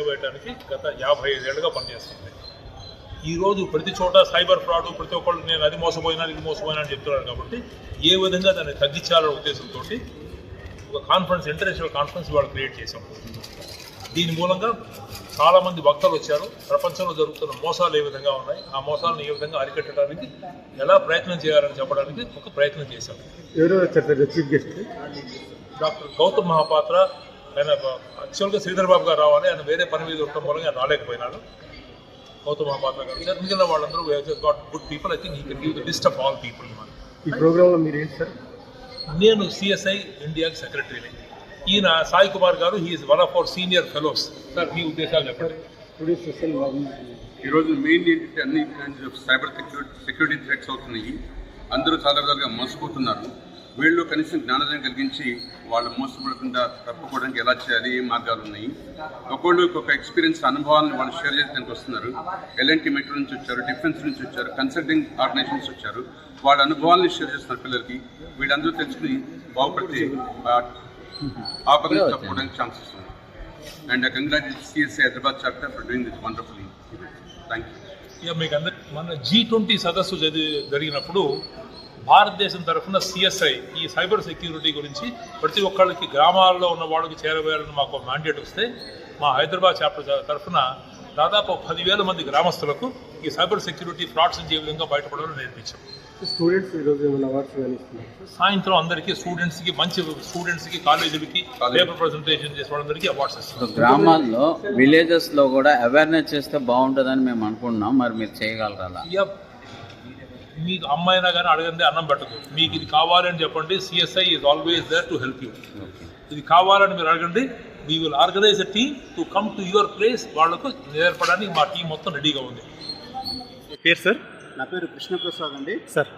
చేరవేయడానికి గత 55 ఏళ్ళుగా పనిచేస్తుంది. ఈరోజు ప్రతి చోట సైబర్ ఫ్రాడ్, ప్రతి ఒక్కళ్ళు నేను అది మోసపోయినా ఇది మోసపోయినా అని చెప్తున్నారు. కాబట్టి ఏ విధంగా దాన్ని తగ్గించాలనే ఉద్దేశంతో ఒక కాన్ఫరెన్స్, ఇంటర్నేషనల్ కాన్ఫరెన్స్ వాళ్ళు క్రియేట్ చేశాం. దీని మూలంగా చాలామంది వక్తలు వచ్చారు. ప్రపంచంలో జరుగుతున్న మోసాలు ఏ విధంగా ఉన్నాయి, ఆ మోసాలను ఏ విధంగా అరికట్టడానికి ఎలా ప్రయత్నం చేయాలని చెప్పడానికి ఒక ప్రయత్నం చేశాం. డాక్టర్ గౌతమ్ మహాపాత్ర, ఆయన యాక్చువల్గా శ్రీధర్ బాబు గారు రావాలి, ఆయన వేరే పని మీద ఉండటం మూలంగా ఆయన రాలేకపోయినాడు. గౌతమ్ మహాపాత్ర గారు మిగిలిన వాళ్ళందరూ got good people. I think he can give the list of all people. ఈ ప్రోగ్రాంలో మీరు ఏంటి సార్? నేను సిఎస్ఐ ఇండియాకి సెక్రటరీని. ఈయన సాయి కుమార్ గారు, he is one of our senior fellows. Sir మీ ఉద్దేశాలు చెప్పండి. ఈరోజు మెయిన్ ఏంటంటే అన్ని సైబర్ సెక్యూరిటీ థ్రెట్స్ అవుతున్నాయి. అందరూ చాలా విధాలుగా మోసపోతున్నారు. వీళ్ళు కనీసం జ్ఞానోదయం కలిగించి వాళ్ళు మోసపడకుండా తప్పుకోవడానికి ఎలా చేయాలి, ఏ మార్గాలు ఉన్నాయి, ఒకళ్ళు ఒక ఎక్స్పీరియన్స్ అనుభవాలను వాళ్ళు షేర్ చేయడానికి వస్తున్నారు. ఎల్ఎన్టీ మెట్రో నుంచి వచ్చారు, డిఫెన్స్ నుంచి వచ్చారు, కన్సల్టింగ్ ఆర్గనైజేషన్స్ వచ్చారు. వాళ్ళ అనుభవాలను షేర్ చేస్తున్నారు పిల్లలకి. వీళ్ళందరూ తెలుసుకుని బాగుపడితే ఆపదను తప్పుకోవడానికి ఛాన్సెస్ ఉన్నాయి. And congratulate CSI Hyderabad chapter for doing this wonderful event. Thank you. ఇక మీకు అందరికి మన G20 సదస్సు జరిగినప్పుడు భారతదేశం తరఫున సిఎస్ఐ ఈ సైబర్ సెక్యూరిటీ గురించి ప్రతి ఒక్కళ్ళకి గ్రామాల్లో ఉన్న వాళ్ళకి చేరవేయాలని మాకు మ్యాండేట్ వస్తే, మా హైదరాబాద్ చాప్టర్ తరఫున దాదాపు 10,000 మంది గ్రామస్తులకు ఈ సైబర్ సెక్యూరిటీ ఫ్రాడ్స్ నుంచి ఏ విధంగా బయటపడాలో నేర్పించాం. స్టూడెంట్స్ ఈరోజు ఏమైనా అవార్డ్స్ సాయంత్రం అందరికీ స్టూడెంట్స్కి, మంచి స్టూడెంట్స్కి, కాలేజీలకి పేపర్ ప్రజెంటేషన్ చేసే వాళ్ళందరికీ అవార్డ్స్ ఇస్తాం. గ్రామాల్లో, విలేజెస్లో కూడా అవేర్నెస్ చేస్తే బాగుంటుందని మేము అనుకుంటున్నాం. మరి మీరు చేయగలరా? మీకు అమ్మాయినా కానీ అడగండి అన్నం పెట్టదు. మీకు ఇది కావాలని చెప్పండి, CSI is always there to help you. ఇది కావాలని మీరు అడగండి, we will organize a team to come to your place. వాళ్లకు నేర్పడానికి మా టీం మొత్తం రెడీగా ఉంది. పేరు సార్? నా పేరు కృష్ణప్రసాద్ అండి. సార్,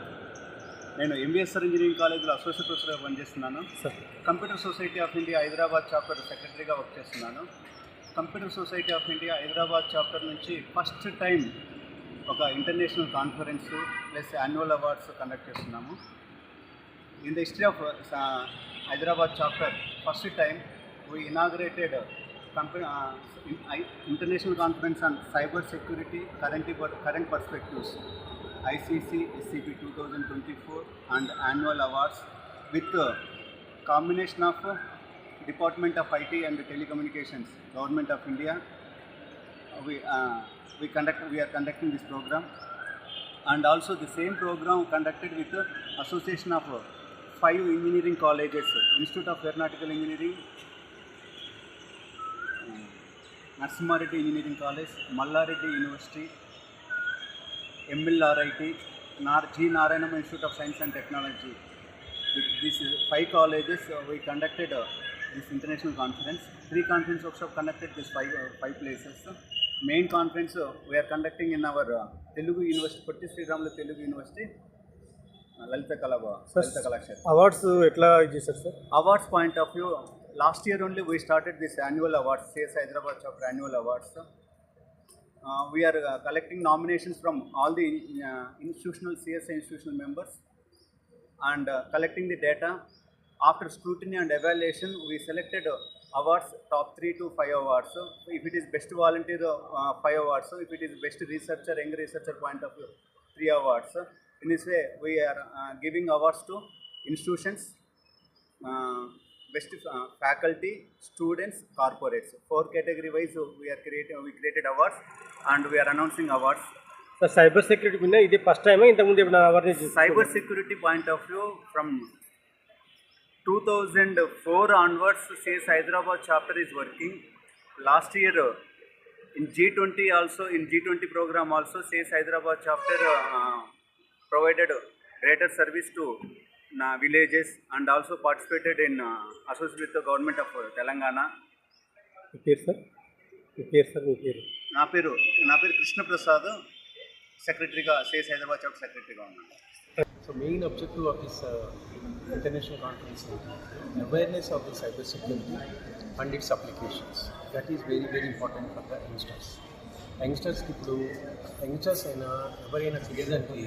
నేను ఎంబీఎస్ఆర్ ఇంజనీరింగ్ కాలేజీలో అసోసియేట్ ప్రొఫెసర్గా పనిచేస్తున్నాను. Sir, computer society of India Hyderabad chapter సెక్రటరీగా వర్క్ చేస్తున్నాను. Computer society of India Hyderabad chapter నుంచి ఫస్ట్ టైం ఒక international conference plus annual awards conduct చేస్తున్నాము. In the history of Hyderabad chapter first time we inaugurated international conference on cyber security current perspectives, ICC SCP 2024 and annual awards with combination of Department of IT and Telecommunications, Government of India. We are conducting this program, and also the same program conducted with the association of 5 engineering colleges: Institute of Aeronautical Engineering, Narsimhareddy Engineering College, Mallareddy University, MLRIT, G. Narayanam Institute of Science and Technology. With these 5 colleges, we conducted this international conference. 3 conference workshops conducted this 5 places. Main conference we are conducting in our Telugu University, Potti Sriramulu Telugu University, Lalita Kalakshetra. Awards ఎట్లా చేశారు sir? Awards point of view, last year only we started this annual awards, CSI Hyderabad Chapter annual awards. We are collecting nominations from all the institutional CSI institutional members and collecting the data. After scrutiny and evaluation, we selected awards, top 3 to 5 awards. So if it is best volunteer, 5 awards. So if it is best researcher, young researcher point of view, 3 awards. In this way, we are giving awards to institutions, best faculty, students, corporates. 4 category wise we created awards and we are announcing awards. Sir, cyber security మీద ఇది first time ఇంతకుముందు ఏమైనా awareness? Cyber security point of view, from 2004 onwards, CSI Hyderabad chapter is working. Last year in G20 also, in G20 program also, CSI Hyderabad chapter provided greater service to villages and also participated in association with the government of Telangana. మీ పేరు sir? మీ పేరు sir? మీ పేరు? నా పేరు కృష్ణ ప్రసాద్, సెక్రటరీగా CSI Hyderabad chapter సెక్రటరీగా ఉన్నాను. So main objective of this international conference is awareness of the cyber security and its applications. That is very, very important for the youngsters. Youngsters అయినా ఎవరైనా తెలియదంటే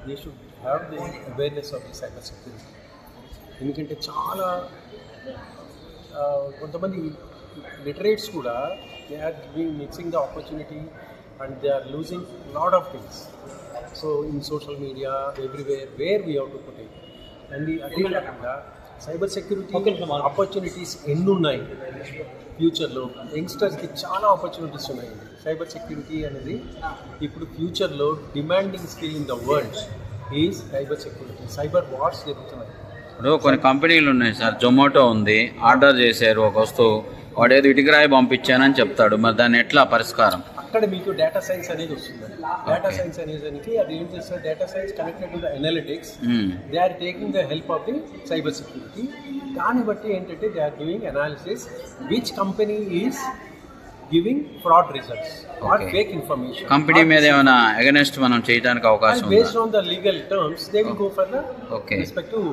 they should have the awareness of the cyber security. ఎందుకంటే చాలా కొంతమంది literates కూడా they are mixing the opportunity and they are losing a lot of things. So in social media, everywhere, where we have to put it. And అదే కాకుండా cyber security opportunities ఎన్ని ఉన్నాయి ఫ్యూచర్లో యంగ్స్టర్స్కి చాలా ఆపర్చునిటీస్ ఉన్నాయండి. సైబర్ సెక్యూరిటీ అనేది ఇప్పుడు ఫ్యూచర్లో demanding skill in the world is cyber security. Cyber wars జరుగుతున్నాయి. ఇప్పుడు కొన్ని కంపెనీలు ఉన్నాయి సార్, జొమాటో ఉంది, ఆర్డర్ చేశారు ఒక వస్తువు, వాడు ఏదో ఇటుకరాయి పంపించానని చెప్తాడు, మరి దాన్ని ఎట్లా పరిష్కారం? అక్కడ మీకు డేటా సైన్స్ అనేది వస్తుందండి. డేటా సైన్స్ అనేదానికి అది ఏం చేస్తారు, data science connected to the analytics, they are taking the help of the cyber security. దాన్ని బట్టి ఏంటంటే they are doing analysis which company is giving fraud results or fake information. Company మీద ఏమైనా against మనం చేయడానికి అవకాశం ఉందా? Based on the legal terms they will go for the respect to.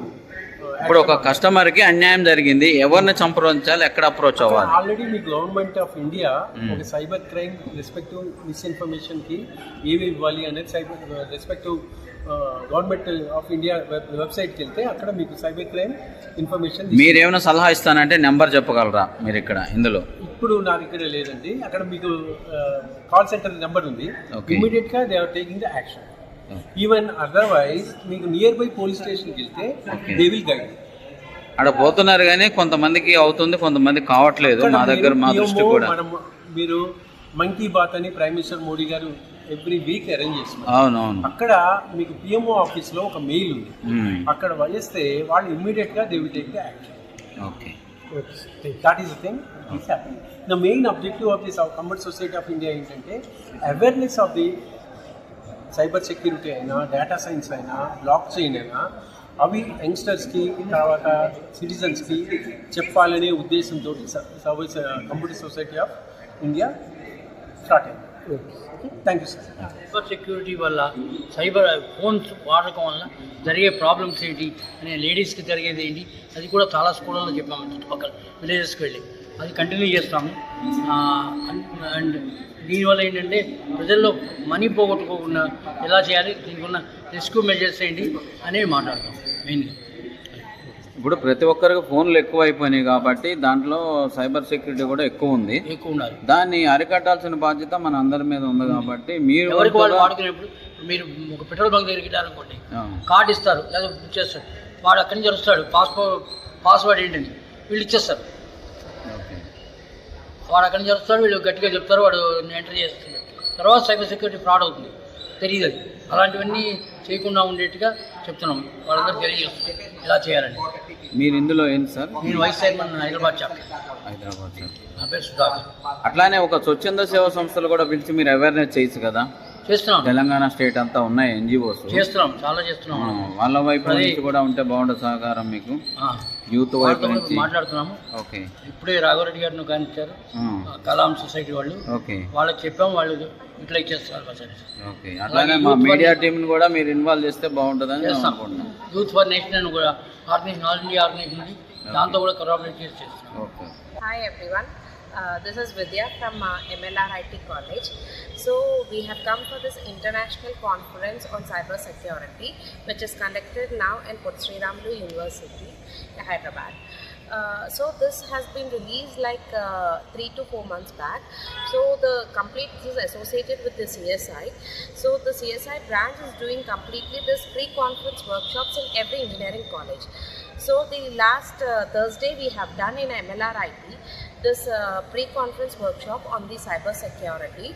ఇప్పుడు ఒక కస్టమర్కి అన్యాయం జరిగింది, ఎవరిని సంప్రదించాలి, ఎక్కడ అప్రోచ్ అవ్వాలి? Already me government of India ఒక సైబర్ క్రైమ్ రెస్పెక్ట్ మిస్ఇన్ఫర్మేషన్కి ఏవి ఇవ్వాలి అనేది cyber respect government of India వెబ్సైట్కి వెళ్తే అక్కడ మీకు సైబర్ క్రైమ్ ఇన్ఫర్మేషన్. మీరు ఏమైనా సలహా ఇస్తానంటే నెంబర్ చెప్పగలరా మీరు ఇక్కడ ఇందులో? ఇప్పుడు నాకు ఇక్కడ లేదండి, అక్కడ మీకు కాల్ సెంటర్ నెంబర్ ఉంది. ఇమీడియట్గా they are taking the action. Even otherwise మీకు నియర్ బై పోలీస్ స్టేషన్కి వెళ్తే దే విల్ గైడ్. అక్కడ పోతున్నారు కానీ కొంతమందికి అవుతుంది, కొంతమంది కావట్లేదు. మా దగ్గర మా దృష్టి కూడా మీరు మన్ కీ బాత్ అని ప్రైమ్ మినిస్టర్ మోడీ గారు ఎవ్రీ వీక్ అరేంజ్ చేస్తున్నారు. అవునవును. అక్కడ మీకు పిఎంఓ ఆఫీస్లో ఒక మెయిల్ ఉంది, అక్కడ వేస్తే వాళ్ళు ఇమ్మీడియట్గా they will take the action. Okay, that is the thing is happening. The main objective of this computer society of India ఏంటంటే awareness of the cyber security అయినా, డేటా సైన్స్ అయినా, బ్లాక్ చైన్ అయినా అవి యంగ్స్టర్స్కి తర్వాత సిటిజన్స్కి చెప్పాలనే ఉద్దేశంతో computer society of India start అయింది. Thank you sir. Cyber security వల్ల సైబర్ ఫోన్స్ వాడకం వల్ల జరిగే ప్రాబ్లమ్స్ ఏంటి అనే లేడీస్కి జరిగేది ఏంటి అది కూడా చాలా స్కూళ్ళలో చెప్పాము, చుట్టుపక్కల విలేజెస్కి వెళ్ళి అది కంటిన్యూ చేస్తాము. అండ్ దీనివల్ల ఏంటంటే ప్రజల్లో మనీ పోగొట్టుకోకుండా ఎలా చేయాలి, దీనికి ఉన్న రెస్క్యూ మెజర్స్ ఏంటి అనేవి మాట్లాడతాం మెయిన్గా. ఇప్పుడు ప్రతి ఒక్కరికి ఫోన్లు ఎక్కువ అయిపోయినాయి కాబట్టి దాంట్లో సైబర్ సెక్యూరిటీ కూడా ఎక్కువ ఉంది, ఎక్కువ ఉండాలి. దాన్ని అరికట్టాల్సిన బాధ్యత మన అందరి మీద ఉంది కాబట్టి మీరు ఎవరికి వాళ్ళు వాడుకునేప్పుడు మీరు ఒక పెట్రోల్ బంక్ దగ్గరికి వెళ్ళారనుకోండి, కార్డు ఇస్తారు లేదా బుక్ చేస్తారు, వాడు అక్కడి నుంచి వస్తాడు పాస్వర్డ్ ఏంటని వీళ్ళు ఇచ్చేస్తారు. వాడు అక్కడి నుంచి వస్తాడు, వీళ్ళు గట్టిగా చెప్తారు, వాడు ఎంటర్ చేస్తుంది, తర్వాత సైబర్ సెక్యూరిటీ ఫ్రాడ్ అవుతుంది, తెలియదు. అది అలాంటివన్నీ చేయకుండా ఉండేట్టుగా చెప్తున్నాం, వాళ్ళందరూ తెలియజేస్తుంది ఇలా చేయాలని. మీరు ఇందులో ఏంటి సార్? నేను vice chairman Hyderabad chapter. Hyderabad sir. నా పేరు సుధాకర్. అట్లానే ఒక స్వచ్ఛంద సేవా సంస్థలు కూడా పిలిచి మీరు అవేర్నెస్ చేయొచ్చు కదా? చేస్తున్నాం. తెలంగాణ స్టేట్ అంతా ఉన్నాయి ఎన్జిఓస్, చేస్తున్నాం, చాలా చేస్తున్నాం. వాళ్ళ వైపు నుంచి కూడా ఉంటే బాగుంటుంది సహకారం మీకు, యూత్ వైపు నుంచి మాట్లాడుతున్నాము. ఓకే, ఇప్పుడే రాఘవరెడ్డి గారిని కానిచ్చారు కలాం సొసైటీ వాళ్ళు, ఓకే, వాళ్ళకి చెప్పాము, వాళ్ళు ఇట్లా ఇచ్చేస్తారు. ఓకే, అట్లానే మా మీడియా టీంని కూడా మీరు ఇన్వాల్వ్ చేస్తే బాగుంటుందని అనుకుంటున్నాం. యూత్ ఫర్ నేషన్ అని కూడా ఆర్గనైజేషన్, ఆల్ ఇండియా ఆర్గనైజేషన్ ఉంది, దాంతో కూడా కొలాబరేట్ చేసి చేస్తున్నాం. Okay. Hi everyone. This is Vidya from MLRIT College. So we have come for this international conference on cyber security, which is conducted now in Port Sriramulu University, Hyderabad. So this has been released like 3 to 4 months back. So the complete is associated with the CSI. So the CSI branch is doing completely this pre-conference workshops in every engineering college. So the last Thursday we have done in MLRIT this pre-conference workshop on the cyber security,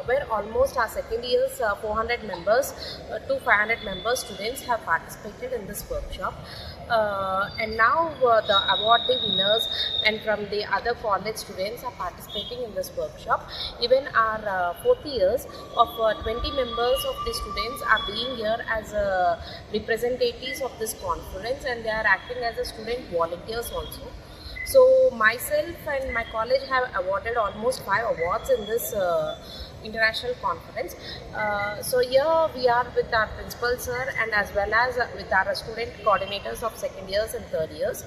where almost our second year's 400 members to 500 members students have participated in this workshop. And now the awardee winners and from the other college students are participating in this workshop. Even our fourth years of 20 members of the students are being here as representatives of this conference, and they are acting as a student volunteers also. So myself and my college have awarded almost 5 awards in this international conference. So here we are with our principal sir and as well as with our student coordinators of second years and third years,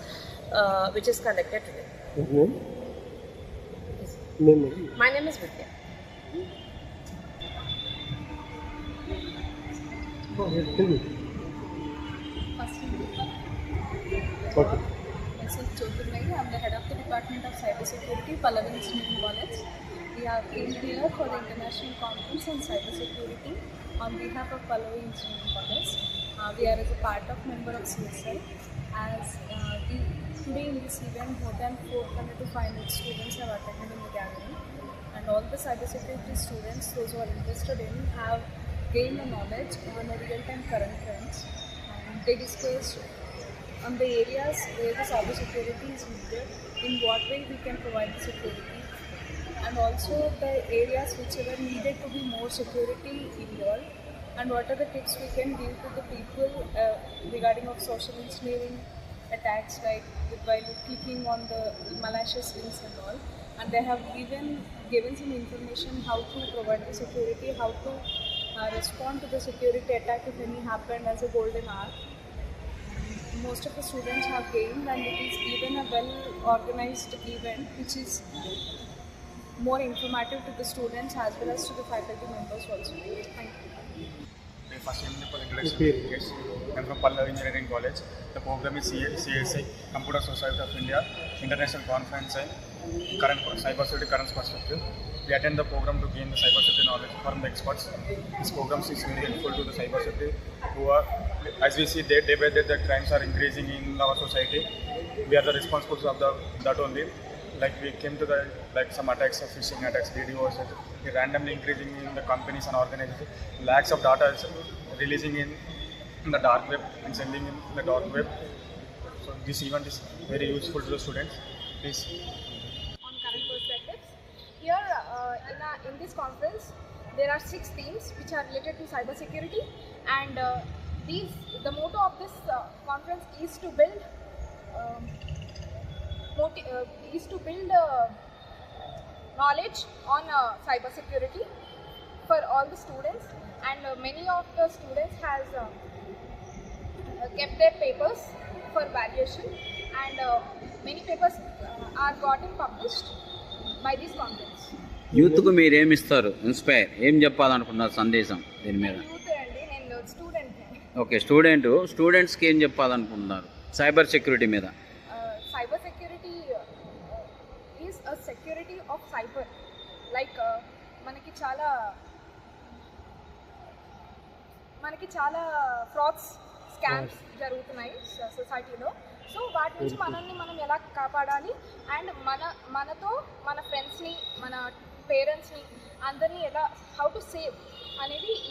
which is conducted today. My name is Vidya. Okay. I'm the head of the department Department of Cybersecurity, Pallavi Engineering College. We have came here for the International Conference on Cybersecurity on behalf of Pallavi Engineering College. We are as a part of member of CSI. As today in this event, more than 400 to 500 students have attended in the gathering, and all the cybersecurity students, those who are interested in, have gained the knowledge on the real-time current trends. And they discussed on the areas where the cybersecurity is needed, in what way we can provide the security, and also the areas whichever needed to be more security involved, and what are the tips we can give to the people regarding of social engineering attacks, like while clicking on the malicious links and all. And they have given some information how to provide the security, how to respond to the security attack if any happened as a golden hour. Most of the students have gained, and it is even a well organized event which is more informative to the students as well as to the faculty members also. Thank you. First name for introduction. I'm from Pallavi Engineering College. The program is CSI, Computer Society of India, International Conference and Current Cybersecurity Current Perspective. We attend the program to gain the cybersecurity knowledge from the experts. This program is very helpful to the cybersecurity who are, as we see day by day, the crimes are increasing in our society. We are the responsibles of that only. Like we came to the some attacks, phishing attacks, DDoS, randomly increasing in the companies and organizations. Lakhs of data is releasing in the dark web and sending in the dark web. So this event is very useful to the students. Please. On current perspectives, here in this conference, there are 6 themes which are related to cybersecurity, and the motto of this conference is to build. Knowledge on cybersecurity for all the students, and many of the students has kept their papers for valuation, and many papers are gotten published by this conference. యూత్కు మీరు ఏమి ఇస్తారు? Inspire ఏం చెప్పాలనుకున్నారు సందేశం దీని మీద? Youth అండి, నేను student. Okay, స్టూడెంట్స్కి ఏం చెప్పాలనుకుంటున్నారు సైబర్ సెక్యూరిటీ మీద? Cyber security is a security of cyber. Like మనకి చాలా ఫ్రాడ్స్, స్కామ్స్ జరుగుతున్నాయి సొసైటీలో. సో వాటి నుంచి మనం ఎలా కాపాడాలి, అండ్ మనతో మన ఫ్రెండ్స్ని, మన పేరెంట్స్ని అందరినీ ఎలా హౌ టు సేవ్ అనేది ఈ